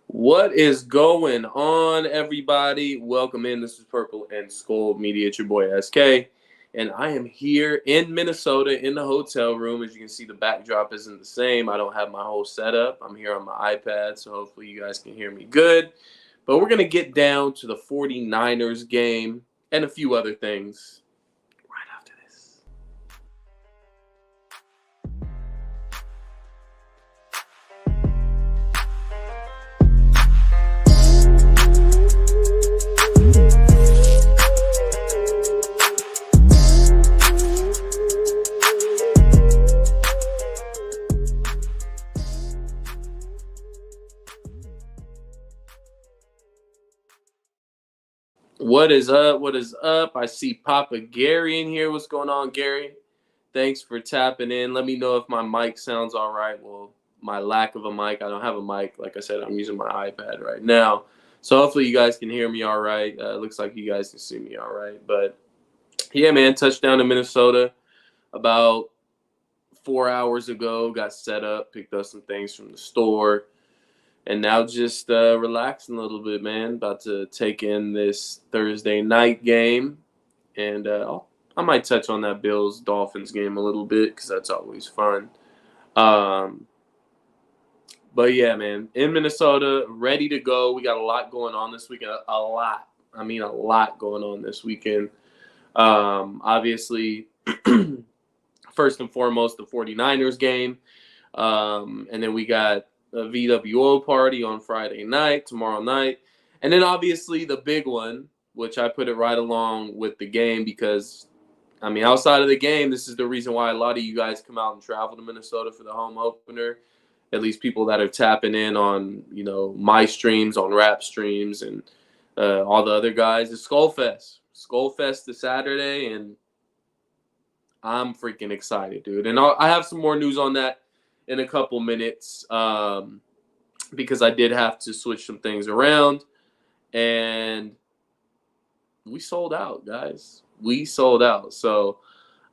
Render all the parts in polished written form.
What is going on, everybody? Welcome in. This is Purple and SKOL'd Media. It's your boy SK, and I am here in Minnesota in the hotel room. As you can see, the backdrop isn't the same. I don't have my whole setup. I'm here on my iPad, so hopefully you guys can hear me good. But we're going to get down to the 49ers game and a few other things right after this. What is up? What is up? I see Papa Gary in here. What's going on, Gary? Thanks for tapping in. Let me know if my mic sounds all right. Well, my lack of a mic, I don't have a mic. Like I said, I'm using my iPad right now. So hopefully you guys can hear me all right. Looks like you guys can see me all right. But yeah, man, touchdown in Minnesota about 4 hours ago. Got set up, picked up some things from the store. And now just relaxing a little bit, man. About to take in this Thursday night game. And I might touch on that Bills-Dolphins game a little bit because that's always fun. But yeah, man, in Minnesota, ready to go. We got a lot going on this weekend. A lot. I mean, a lot going on this weekend. Obviously, first and foremost, the 49ers game. And then we got a VWO party on Friday night, tomorrow night. And then obviously the big one, which I put it right along with the game because, I mean, outside of the game, this is the reason why a lot of you guys come out and travel to Minnesota for the home opener. At least people that are tapping in on, my streams, on rap streams, and all the other guys. It's Skol Fest. Skol Fest this Saturday, and I'm freaking excited, dude. And I have some more news on that in a couple minutes because I did have to switch some things around. And we sold out, guys. We sold out. So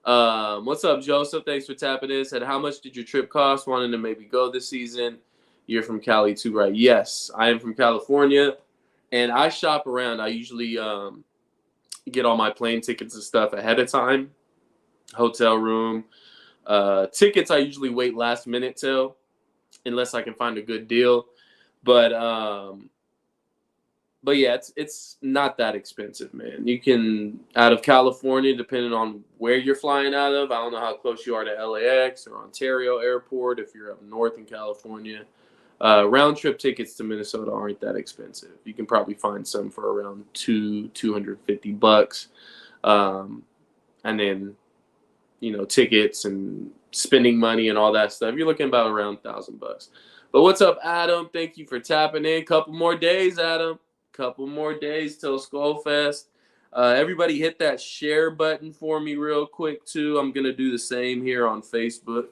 what's up, Joseph? Thanks for tapping in. Said, how much did your trip cost? Wanting to maybe go this season. You're from Cali too, right? Yes, I am from California. And I shop around. I usually get all my plane tickets and stuff ahead of time. Hotel room. Tickets I usually wait last minute till, unless I can find a good deal. But yeah, it's not that expensive, man. You can, out of California, depending on where you're flying out of. I don't know how close you are to LAX or Ontario Airport if you're up north in California. Round trip tickets to Minnesota aren't that expensive. You can probably find some for around $250. And then, tickets and spending money and all that stuff, you're looking about around $1,000. But what's up, Adam? Thank you for tapping in. Couple more days, Adam. Couple more days till Skol Fest. Everybody hit that share button for me real quick, too. I'm going to do the same here on Facebook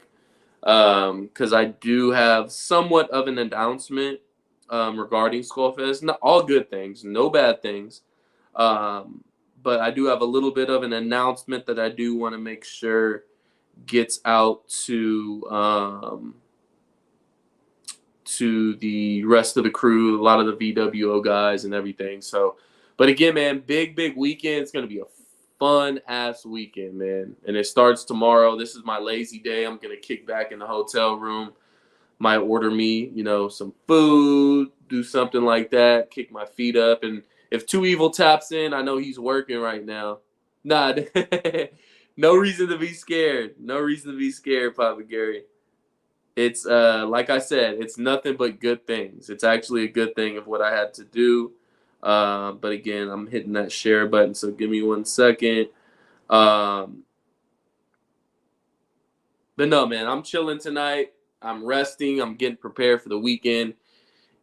because I do have somewhat of an announcement regarding Skol Fest. Not all good things, no bad things. But I do have a little bit of an announcement that I do want to make sure gets out to the rest of the crew, a lot of the VWO guys and everything. So, but again, man, big weekend. It's going to be a fun-ass weekend, man. And it starts tomorrow. This is my lazy day. I'm going to kick back in the hotel room. Might order me, some food, do something like that, kick my feet up. And if Too Evil taps in, I know he's working right now. Nah, no reason to be scared. No reason to be scared, Papa Gary. It's, like I said, it's nothing but good things. It's actually a good thing of what I had to do. But again, I'm hitting that share button, so give me 1 second. But no, man, I'm chilling tonight. I'm resting. I'm getting prepared for the weekend.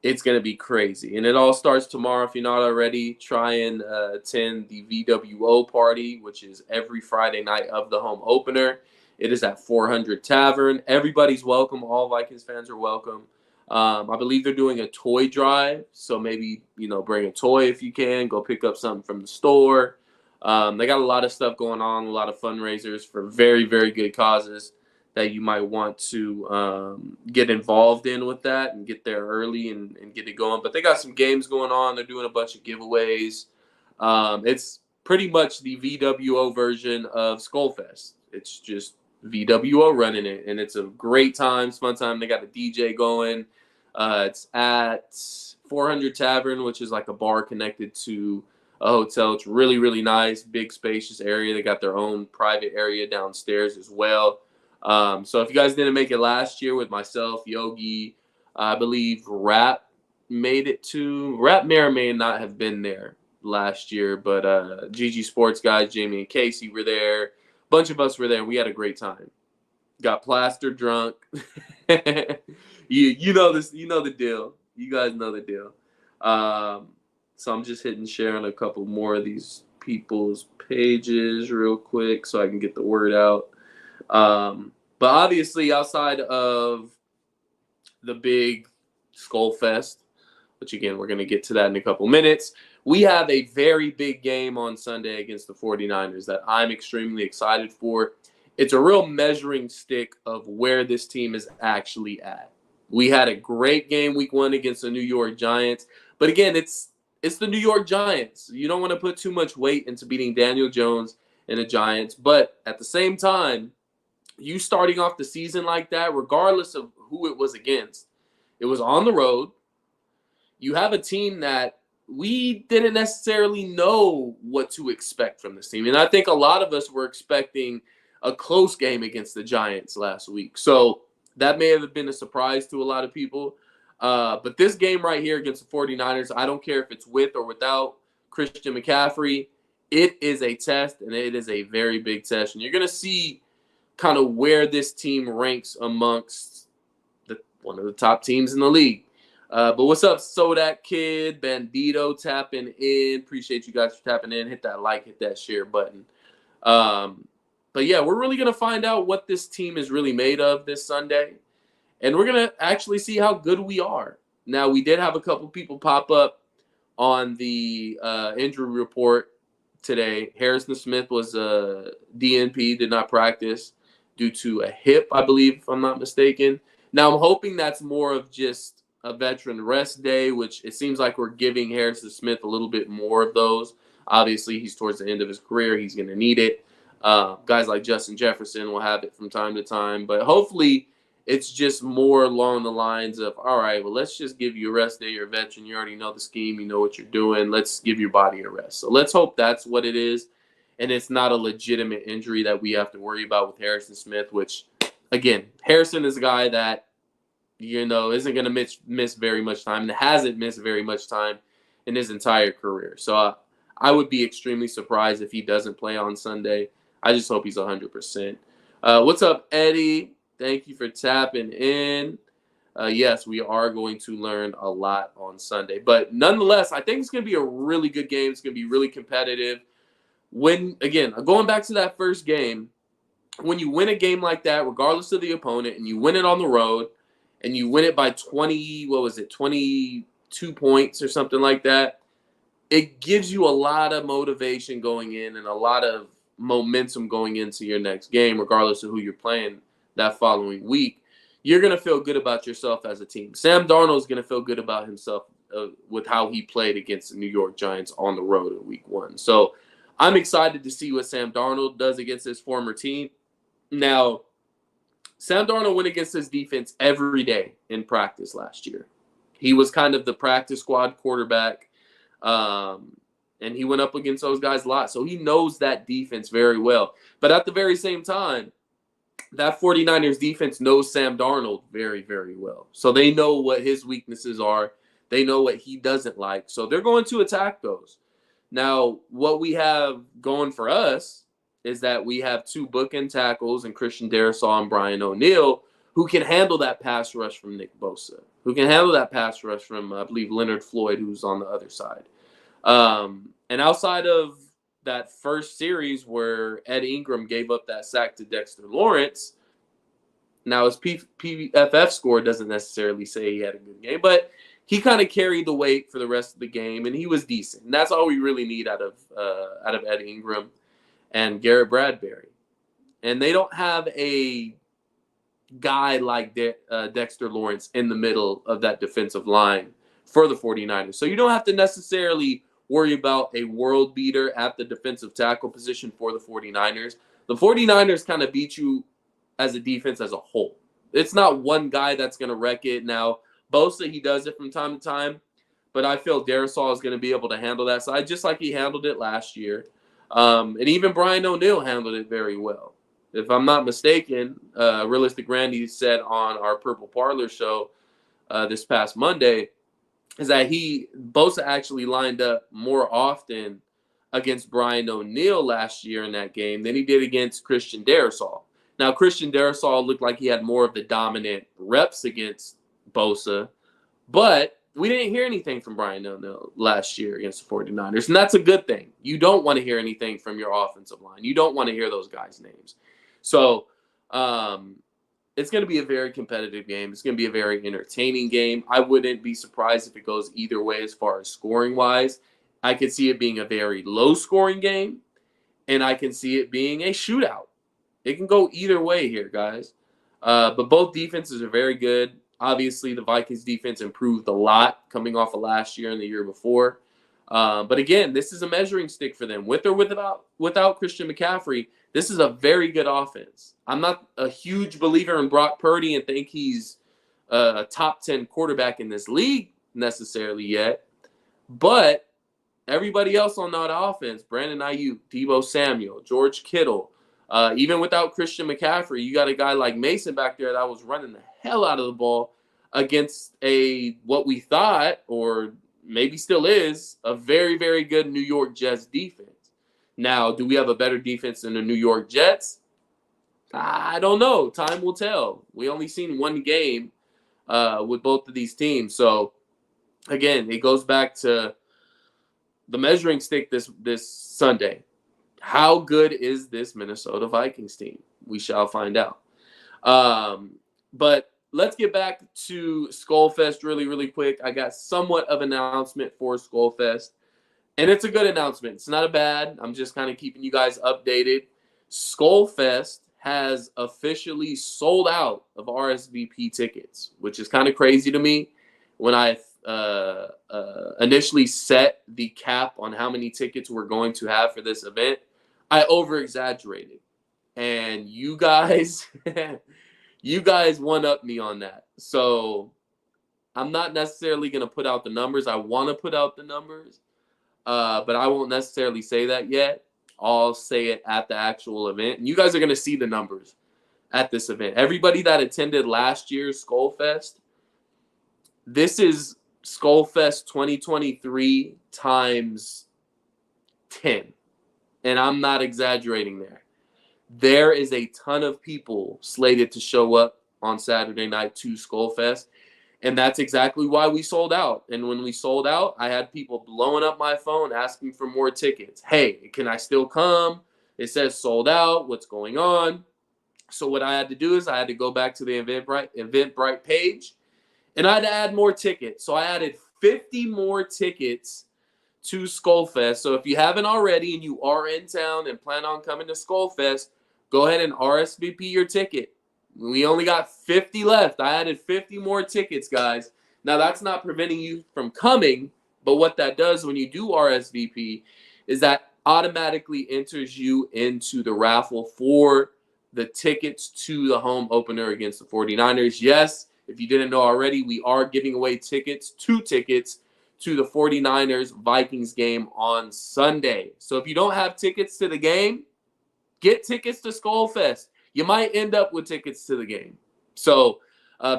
It's going to be crazy. And it all starts tomorrow. If you're not already, try and attend the VWO party, which is every Friday night of the home opener. It is at 400 Tavern. Everybody's welcome. All Vikings fans are welcome. I believe they're doing a toy drive. So maybe, bring a toy if you can. Go pick up something from the store. They got a lot of stuff going on, a lot of fundraisers for very, very good causes that you might want to get involved in with that and get there early and get it going. But they got some games going on. They're doing a bunch of giveaways. It's pretty much the VWO version of SKOL'd. It's just VWO running it, and it's a great time. It's fun time. They got a DJ going. It's at 400 Tavern, which is like a bar connected to a hotel. It's really, really nice, big, spacious area. They got their own private area downstairs as well. So if you guys didn't make it last year with myself, Yogi, I believe Rap made it to. Rap may or may not have been there last year, but GG Sports guys, Jamie and Casey were there. A bunch of us were there. We had a great time. Got plastered drunk. you know this. You know the deal. You guys know the deal. So I'm just hitting share on a couple more of these people's pages real quick so I can get the word out. But obviously, outside of the big SKOL'd, which again, we're going to get to that in a couple minutes, we have a very big game on Sunday against the 49ers that I'm extremely excited for. It's a real measuring stick of where this team is actually at. We had a great game week 1 against the New York Giants. But again, it's the New York Giants. You don't want to put too much weight into beating Daniel Jones and the Giants. But at the same time, you starting off the season like that, regardless of who it was against, it was on the road. You have a team that we didn't necessarily know what to expect from this team. And I think a lot of us were expecting a close game against the Giants last week. So that may have been a surprise to a lot of people. But this game right here against the 49ers, I don't care if it's with or without Christian McCaffrey, it is a test, and it is a very big test. And you're going to see kind of where this team ranks amongst one of the top teams in the league. But what's up, Sodak Kid, Bandito tapping in. Appreciate you guys for tapping in. Hit that like, hit that share button. But yeah, we're really going to find out what this team is really made of this Sunday. And we're going to actually see how good we are. Now, we did have a couple people pop up on the injury report today. Harrison Smith was DNP, did not practice due to a hip, I believe, if I'm not mistaken. Now, I'm hoping that's more of just a veteran rest day, which it seems like we're giving Harrison Smith a little bit more of those. Obviously, he's towards the end of his career. He's going to need it. Guys like Justin Jefferson will have it from time to time. But hopefully, it's just more along the lines of, all right, well, let's just give you a rest day. You're a veteran. You already know the scheme. You know what you're doing. Let's give your body a rest. So let's hope that's what it is. And it's not a legitimate injury that we have to worry about with Harrison Smith, which, again, Harrison is a guy that, isn't going to miss very much time and hasn't missed very much time in his entire career. So I would be extremely surprised if he doesn't play on Sunday. I just hope he's 100%. What's up, Eddie? Thank you for tapping in. Yes, we are going to learn a lot on Sunday. But nonetheless, I think it's going to be a really good game. It's going to be really competitive. Going back to that first game, when you win a game like that, regardless of the opponent, and you win it on the road, and you win it by 22 points or something like that, it gives you a lot of motivation going in and a lot of momentum going into your next game, regardless of who you're playing that following week. You're going to feel good about yourself as a team. Sam Darnold is going to feel good about himself with how he played against the New York Giants on the road in week 1. So I'm excited to see what Sam Darnold does against his former team. Now, Sam Darnold went against his defense every day in practice last year. He was kind of the practice squad quarterback, and he went up against those guys a lot. So he knows that defense very well. But at the very same time, that 49ers defense knows Sam Darnold very, very well. So they know what his weaknesses are. They know what he doesn't like. So they're going to attack those. Now, what we have going for us is that we have 2 bookend tackles in Christian Darrisaw and Brian O'Neill who can handle that pass rush from Nick Bosa, who can handle that pass rush from, I believe, Leonard Floyd, who's on the other side. And outside of that first series where Ed Ingram gave up that sack to Dexter Lawrence, now his PFF score doesn't necessarily say he had a good game, but he kind of carried the weight for the rest of the game, and he was decent. And that's all we really need out of Ed Ingram and Garrett Bradbury. And they don't have a guy like Dexter Lawrence in the middle of that defensive line for the 49ers. So you don't have to necessarily worry about a world beater at the defensive tackle position for the 49ers. The 49ers kind of beat you as a defense as a whole. It's not one guy that's going to wreck it. Now, Bosa, he does it from time to time, but I feel Darisaw is going to be able to handle that side just like he handled it last year. And even Brian O'Neill handled it very well. If I'm not mistaken, Realistic Randy said on our Purple Parlor show this past Monday is that Bosa actually lined up more often against Brian O'Neill last year in that game than he did against Christian Darisaw. Now, Christian Darisaw looked like he had more of the dominant reps against Bosa, but we didn't hear anything from Brian O'Neill last year against the 49ers, and that's a good thing. You don't want to hear anything from your offensive line. You don't want to hear those guys' names. So it's going to be a very competitive game. It's going to be a very entertaining game. I wouldn't be surprised if it goes either way as far as scoring-wise. I could see it being a very low-scoring game, and I can see it being a shootout. It can go either way here, guys. But both defenses are very good. Obviously, the Vikings defense improved a lot coming off of last year and the year before. But again, this is a measuring stick for them. With or without Christian McCaffrey, this is a very good offense. I'm not a huge believer in Brock Purdy and think he's a top 10 quarterback in this league necessarily yet. But everybody else on that offense, Brandon Ayuk, Deebo Samuel, George Kittle, even without Christian McCaffrey, you got a guy like Mason back there that was running the hell out of the ball against what we thought, or maybe still is, a very, very good New York Jets defense. Now, do we have a better defense than the New York Jets? I don't know. Time will tell. We only seen one game with both of these teams. So, again, it goes back to the measuring stick this Sunday. How good is this Minnesota Vikings team? We shall find out. But let's get back to SKOL'd really, really quick. I got somewhat of an announcement for SKOL'd, and it's a good announcement. It's not a bad. I'm just kind of keeping you guys updated. SKOL'd has officially sold out of RSVP tickets, which is kind of crazy to me. When I initially set the cap on how many tickets we're going to have for this event, I over-exaggerated. And you guys one-up me on that. So I'm not necessarily going to put out the numbers. I want to put out the numbers, but I won't necessarily say that yet. I'll say it at the actual event. And you guys are going to see the numbers at this event. Everybody that attended last year's SKOL'd, this is SKOL'd 2023 times 10. And I'm not exaggerating there. There is a ton of people slated to show up on Saturday night to SKOL'd, and that's exactly why we sold out. And when we sold out, I had people blowing up my phone asking for more tickets. Hey, can I still come? It says sold out. What's going on? So what I had to do is I had to go back to the Eventbrite page, and I had to add more tickets. So I added 50 more tickets to SKOL'd. So if you haven't already and you are in town and plan on coming to SKOL'd, go ahead and RSVP your ticket. We only got 50 left. I added 50 more tickets, guys. Now, that's not preventing you from coming, but what that does when you do RSVP is that automatically enters you into the raffle for the tickets to the home opener against the 49ers. Yes, if you didn't know already, we are giving away tickets to the 49ers Vikings game on Sunday. So if you don't have tickets to the game, get tickets to SKOL'd. You might end up with tickets to the game. So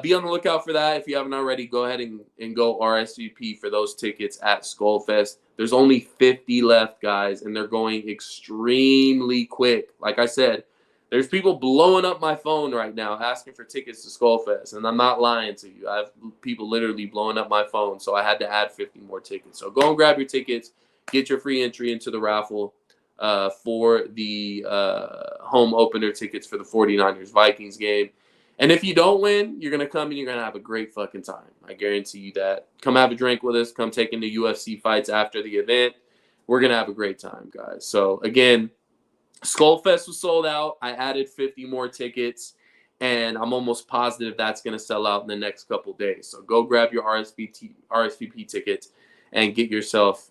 be on the lookout for that. If you haven't already, go ahead and go RSVP for those tickets at SKOL'd. There's only 50 left, guys, and they're going extremely quick. Like I said, there's people blowing up my phone right now asking for tickets to SKOL'd, and I'm not lying to you. I have people literally blowing up my phone, so I had to add 50 more tickets. So go and grab your tickets. Get your free entry into the raffle for the home opener tickets for the 49ers Vikings game. And if you don't win, you're going to come and you're going to have a great fucking time. I guarantee you that. Come have a drink with us. Come take in the UFC fights after the event. We're going to have a great time, guys. So, again, SKOL'd was sold out. I added 50 more tickets. and I'm almost positive that's going to sell out in the next couple days. So go grab your RSVP tickets and get yourself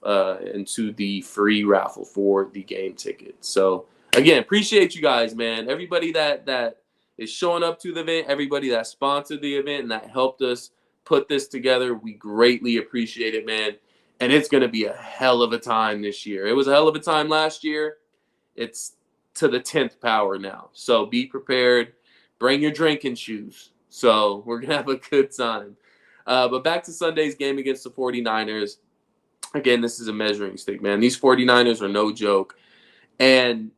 into the free raffle for the game tickets. So again, appreciate you guys, man. Everybody that is showing up to the event, everybody that sponsored the event and that helped us put this together, we greatly appreciate it, man. And it's going to be a hell of a time this year. It was a hell of a time last year. It's to the 10th power now. So be prepared. Bring your drinking shoes. So we're going to have a good time. But back to Sunday's game against the 49ers. Again, this is a measuring stick, man. These 49ers are no joke. And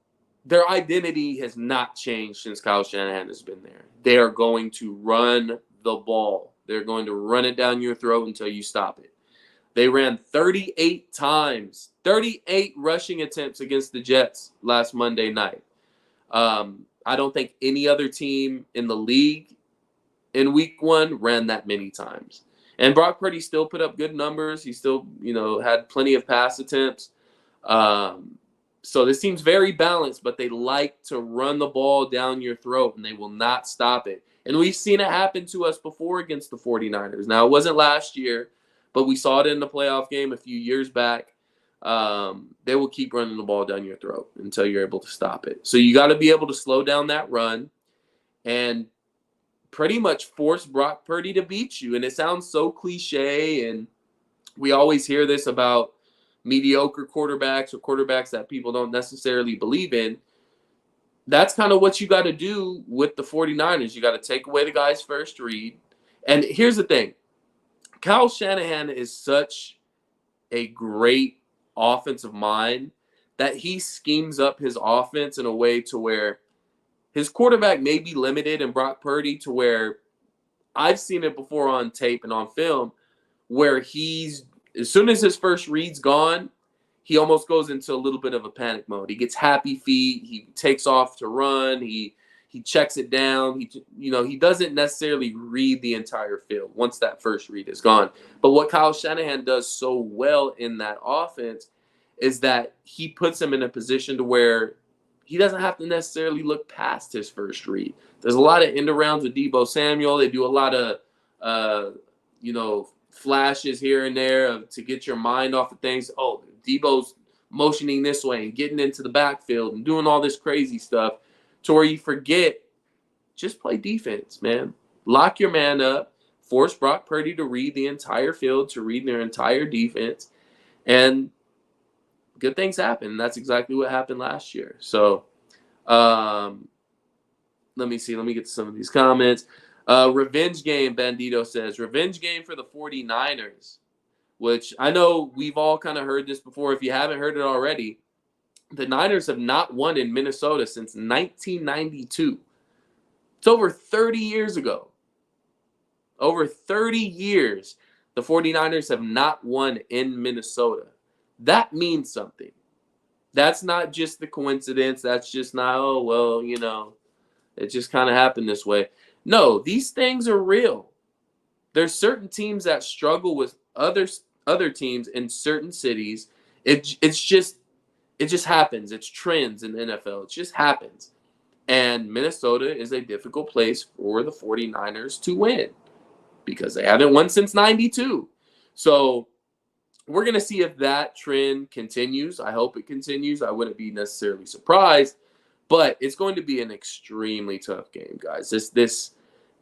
their identity has not changed since Kyle Shanahan has been there. They are going to run the ball. They're going to run it down your throat until you stop it. They ran 38 times, 38 rushing attempts against the Jets last Monday night. I don't think any other team in the league in week 1 ran that many times. And Brock Purdy still put up good numbers. He still, had plenty of pass attempts. So this team's very balanced, but they like to run the ball down your throat, and they will not stop it. And we've seen it happen to us before against the 49ers. Now, it wasn't last year, but we saw it in the playoff game a few years back. They will keep running the ball down your throat until you're able to stop it. So you got to be able to slow down that run and pretty much force Brock Purdy to beat you. And it sounds so cliche, and we always hear this about mediocre quarterbacks or quarterbacks that people don't necessarily believe in. That's kind of what you got to do with the 49ers. You got to take away the guy's first read. And here's the thing. Kyle Shanahan is such a great offensive mind that he schemes up his offense in a way to where his quarterback may be limited in Brock Purdy, to where I've seen it before on tape and on film, where as soon as his first read's gone, he almost goes into a little bit of a panic mode. He gets happy feet. He takes off to run. He checks it down. He doesn't necessarily read the entire field once that first read is gone. But what Kyle Shanahan does so well in that offense is that he puts him in a position to where he doesn't have to necessarily look past his first read. There's a lot of end arounds with Deebo Samuel. They do a lot of, flashes here and there to get your mind off of things. Oh, Deebo's motioning this way and getting into the backfield and doing all this crazy stuff, to where you forget, just play defense, man. Lock your man up. Force Brock Purdy to read the entire field, to read their entire defense. And good things happen. That's exactly what happened last year. So let me see. Let me get to some of these comments. Revenge game, Bandito says. Revenge game for the 49ers, which I know we've all kind of heard this before. If you haven't heard it already, the Niners have not won in Minnesota since 1992. It's over 30 years ago. Over 30 years, the 49ers have not won in Minnesota. That means something. That's not just the coincidence. That's just not, it just kind of happened this way. No, these things are real. There's certain teams that struggle with other teams in certain cities. It just happens. It's trends in the NFL. It just happens. And Minnesota is a difficult place for the 49ers to win because they haven't won since 92. So we're going to see if that trend continues. I hope it continues. I wouldn't be necessarily surprised, but it's going to be an extremely tough game, guys. This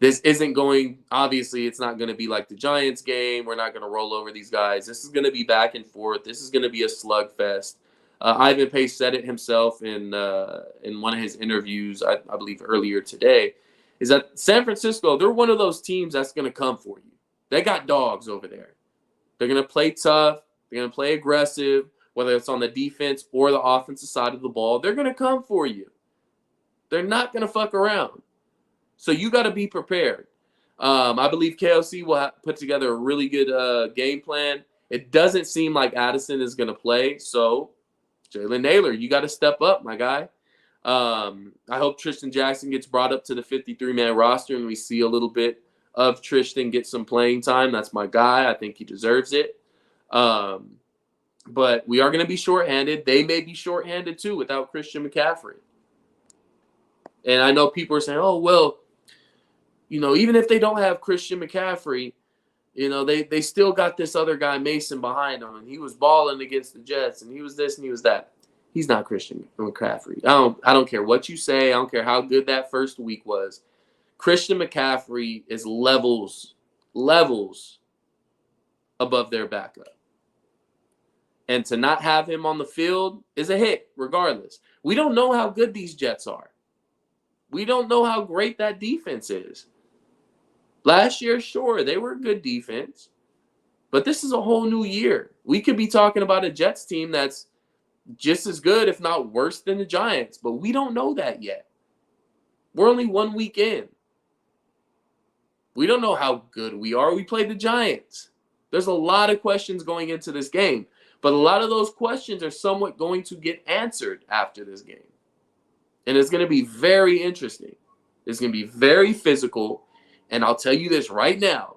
isn't going, obviously, it's not going to be like the Giants game. We're not going to roll over these guys. This is going to be back and forth. This is going to be a slugfest. Ivan Pace said it himself in one of his interviews, I believe earlier today, is that San Francisco, they're one of those teams that's going to come for you. They got dogs over there. They're going to play tough. They're going to play aggressive, whether it's on the defense or the offensive side of the ball. They're going to come for you. They're not going to fuck around. So you got to be prepared. I believe KOC will put together a really good game plan. It doesn't seem like Addison is going to play, so Jalen Naylor, you got to step up, my guy. I hope Tristan Jackson gets brought up to the 53-man roster and we see a little bit of Tristan get some playing time. That's my guy. I think he deserves it. But we are going to be shorthanded. They may be shorthanded too without Christian McCaffrey. And I know people are saying, oh, well, even if they don't have Christian McCaffrey, they still got this other guy, Mason, behind him, and he was balling against the Jets, and he was this and he was that. He's not Christian McCaffrey. I don't care what you say. I don't care how good that first week was. Christian McCaffrey is levels above their backup. And to not have him on the field is a hit, regardless. We don't know how good these Jets are. We don't know how great that defense is. Last year, sure, they were a good defense. But this is a whole new year. We could be talking about a Jets team that's just as good, if not worse, than the Giants. But we don't know that yet. We're only 1 week in. We don't know how good we are. We played the Giants. There's a lot of questions going into this game. But a lot of those questions are somewhat going to get answered after this game. And it's going to be very interesting. It's going to be very physical. And I'll tell you this right now.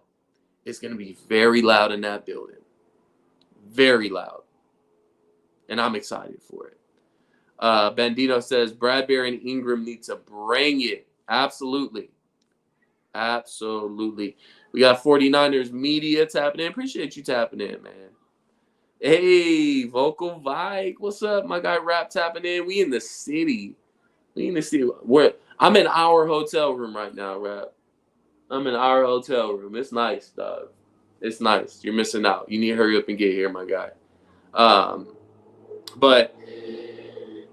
It's going to be very loud in that building. Very loud. And I'm excited for it. Bandito says, Bradbury and Ingram need to bring it. Absolutely. Absolutely. We got 49ers media tapping in. Appreciate you tapping in, man. Hey, Vocal Vike. What's up? My guy Rap tapping in. We in the city. I'm in our hotel room right now, Rap. I'm in our hotel room. It's nice, dog. It's nice. You're missing out. You need to hurry up and get here, my guy. But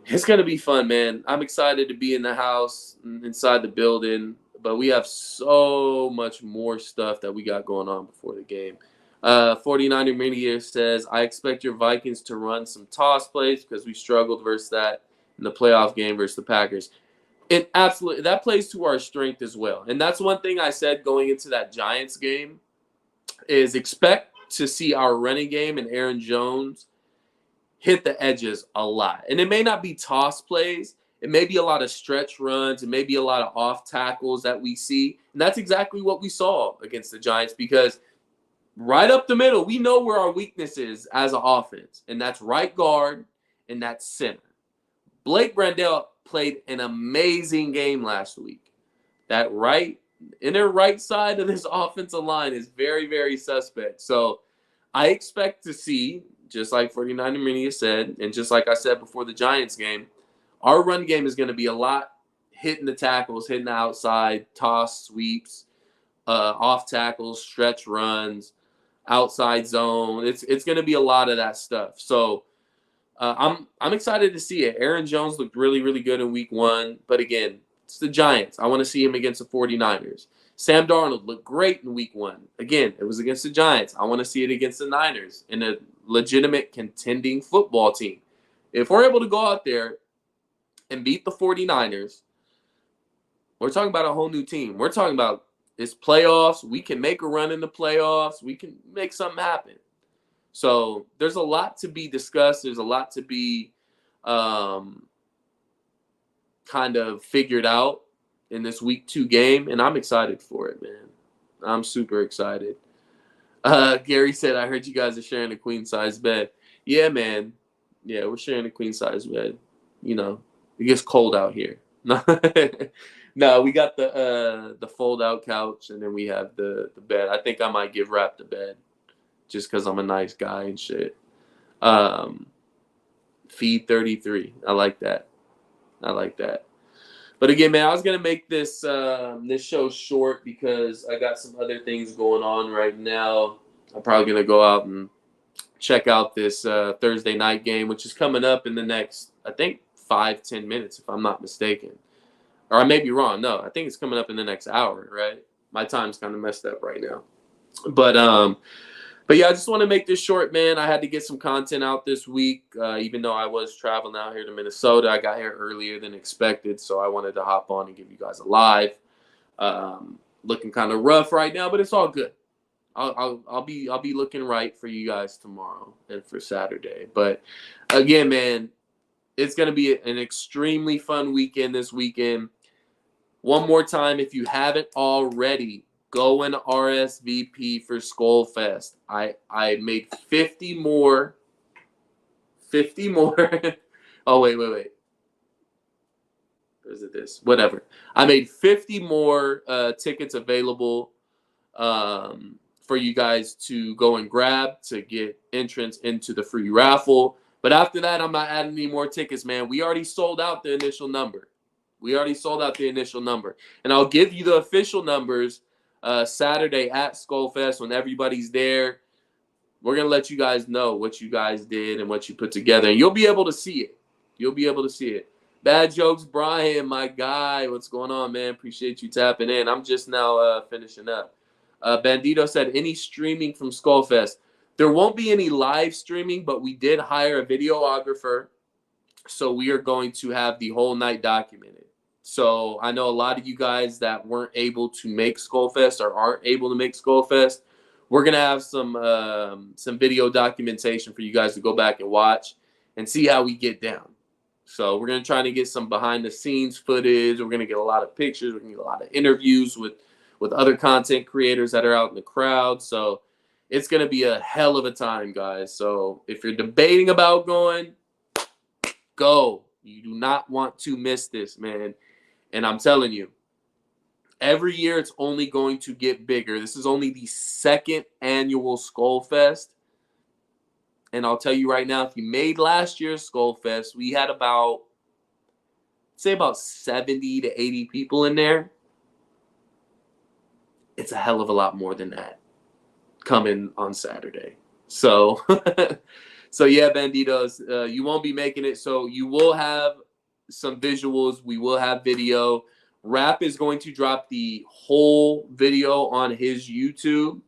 it's going to be fun, man. I'm excited to be in the house, inside the building. But we have so much more stuff that we got going on before the game. 49er Media says, I expect your Vikings to run some toss plays because we struggled versus that in the playoff game versus the Packers. It absolutely, that plays to our strength as well. And that's one thing I said going into that Giants game is expect to see our running game and Aaron Jones hit the edges a lot. And it may not be toss plays. It may be a lot of stretch runs. It may be a lot of off tackles that we see. And that's exactly what we saw against the Giants because right up the middle, we know where our weakness is as an offense. And that's right guard and that's center. Blake Brandel played an amazing game last week. That inner right side of this offensive line is very, very suspect. So I expect to see, just like 49er Media said, and just like I said before the Giants game, our run game is going to be a lot hitting the tackles, hitting the outside, toss sweeps, off tackles, stretch runs, outside zone. It's going to be a lot of that stuff. So I'm excited to see it. Aaron Jones looked really, really good in week 1. But again, it's the Giants. I want to see him against the 49ers. Sam Darnold looked great in week 1. Again, it was against the Giants. I want to see it against the Niners in a legitimate contending football team. If we're able to go out there and beat the 49ers, we're talking about a whole new team. We're talking about it's playoffs. We can make a run in the playoffs. We can make something happen. So there's a lot to be discussed. There's a lot to be kind of figured out in this week 2 game, and I'm excited for it, man. I'm super excited. Gary said, I heard you guys are sharing a queen-size bed. Yeah, man. Yeah, we're sharing a queen-size bed. It gets cold out here. No, we got the fold-out couch, and then we have the bed. I think I might give Rap the bed just because I'm a nice guy and shit. Feed 33. I like that. But again, man, I was gonna make this this show short because I got some other things going on right now. I'm probably gonna go out and check out this Thursday night game, which is coming up in the next, I think, 5-10 minutes, if I'm not mistaken. Or I may be wrong. No, I think it's coming up in the next hour, right? My time's kind of messed up right now. But yeah, I just want to make this short, man. I had to get some content out this week, even though I was traveling out here to Minnesota. I got here earlier than expected, so I wanted to hop on and give you guys a live. Looking kind of rough right now, but it's all good. I'll be looking right for you guys tomorrow and for Saturday. But again, man, it's gonna be an extremely fun weekend this weekend. One more time, if you haven't already, go and RSVP for SKOL'd Fest. I made 50 more. Oh, wait. Or is it this? Whatever. I made 50 more tickets available for you guys to go and grab to get entrance into the free raffle. But after that, I'm not adding any more tickets, man. We already sold out the initial number. And I'll give you the official numbers Saturday at SKOL'd when everybody's there. We're going to let you guys know what you guys did and what you put together. And you'll be able to see it. Bad Jokes, Brian, my guy. What's going on, man? Appreciate you tapping in. I'm just now finishing up. Bandito said, any streaming from SKOL'd? There won't be any live streaming, but we did hire a videographer. So we are going to have the whole night documented. So I know a lot of you guys that weren't able to make SKOL'd or aren't able to make SKOL'd. We're going to have some video documentation for you guys to go back and watch and see how we get down. So we're going to try to get some behind-the-scenes footage. We're going to get a lot of pictures. We're going to get a lot of interviews with other content creators that are out in the crowd. So it's going to be a hell of a time, guys. So if you're debating about going, go. You do not want to miss this, man. And I'm telling you, every year it's only going to get bigger. This is only the second annual SKOL'd. And I'll tell you right now, if you made last year's SKOL'd, we had about 70 to 80 people in there. It's a hell of a lot more than that coming on Saturday. So, so yeah, Banditos, you won't be making it. So you will have some visuals. We will have video. Rap is going to drop the whole video on his YouTube.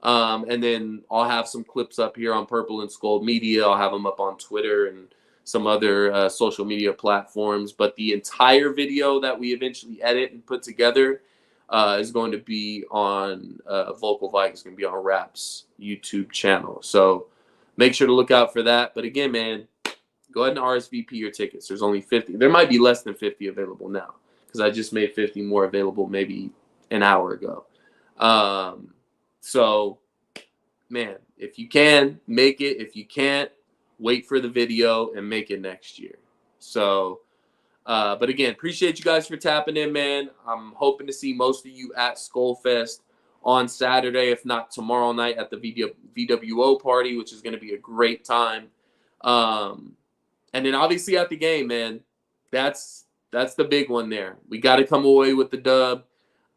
And then I'll have some clips up here on Purple and SKOL'd Media. I'll have them up on Twitter and some other social media platforms. But the entire video that we eventually edit and put together is going to be on Vocal Vikings. It's going to be on Rap's YouTube channel. So make sure to look out for that. But again, man, go ahead and RSVP your tickets. There's only 50. There might be less than 50 available now because I just made 50 more available maybe an hour ago. So, man, if you can, make it. If you can't, wait for the video and make it next year. So, but again, appreciate you guys for tapping in, man. I'm hoping to see most of you at SKOL'd on Saturday, if not tomorrow night at the VWO party, which is going to be a great time. And then obviously at the game, man, that's the big one there. We got to come away with the dub.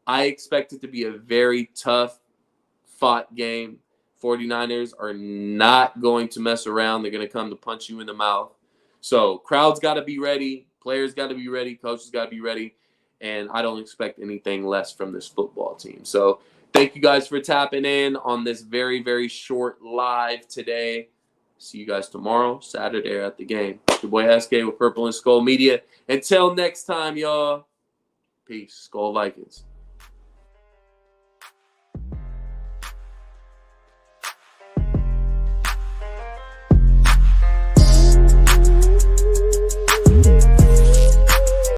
I expect it to be a very tough fought game. 49ers are not going to mess around. They're going to come to punch you in the mouth. So crowd's got to be ready. Players got to be ready. Coaches got to be ready. And I don't expect anything less from this football team. So thank you guys for tapping in on this very, very short live today. See you guys tomorrow, Saturday at the game. Your boy SK with Purple and SKOL'd Media. Until next time, y'all. Peace. SKOL'd Vikings.